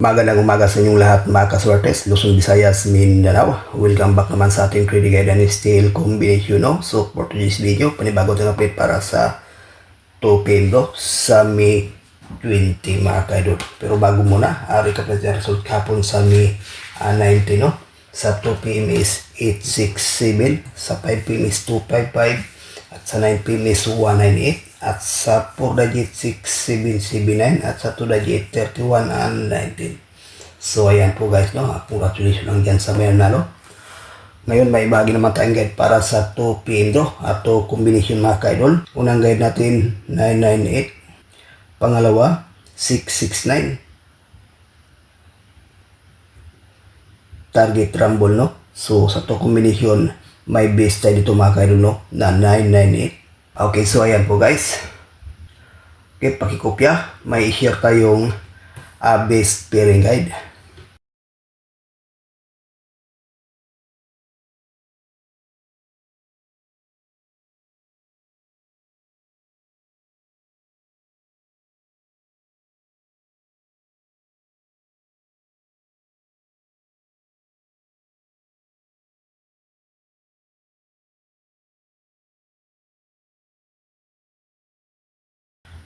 Magandang umaga sa inyong lahat mga kaswertes, Luzon, Visayas, Mindanao. Welcome back naman sa ating trading guide and style combination. No? So for today's video, panibago tayong update para sa 2 PM sa May 20 mga kaidol. Pero bago muna, recap natin ang result kahapon sa May 19. No? Sa 2 PM is 867, sa 5 PM is 255, at sa 9 PM is 198, at sa 4 digit 6779, at sa 2 digit 31 and 19. So ayan po guys, no? Congratulations lang dyan sa may nalo. Ngayon may bahagi naman tayong guide para sa 2 PM ato combination mga kaidol. Unang guide natin 998, pangalawa 669. Target rumble, no? So sa to combination may base tayo dito mga kaidol, no? Na 998. Okay, so ayan po guys. Okay, pakikopya. May i-share tayong base pairing guide.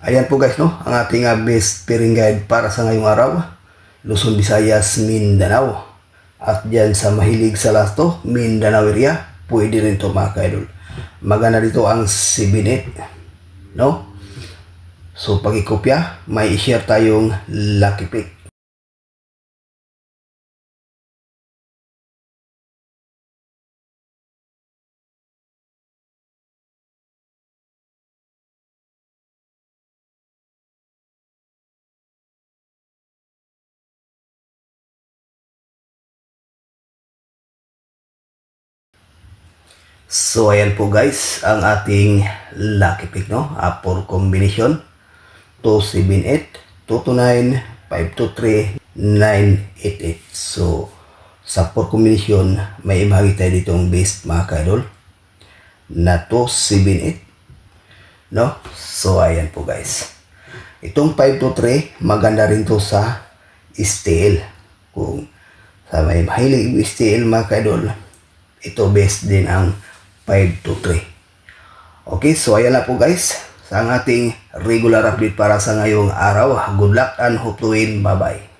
Ayan po guys, no? Ang ating base pairing guide para sa ngayong araw. Luzon, Visayas, Mindanao. At dyan sa mahilig sa lasto, Mindanao area, pwede rin to mga kaidol. Maganda dito ang 7-8, no? So pag-ikopya, may i-share tayong lucky pick. So ayan po guys, ang ating lucky pick, no? For combination 278, 229, 523, 988. So sa 4 combination may ibahagi tayo ditong base mga kaidol na 278, no? So ayan po guys. Itong 523 maganda rin to sa stale. Kung sa may mahilig stale mga kaidol, ito base din ang 523. Okay, so ayan na po guys sa ang ating regular update para sa ngayong araw. Good luck and hope to win. Bye bye.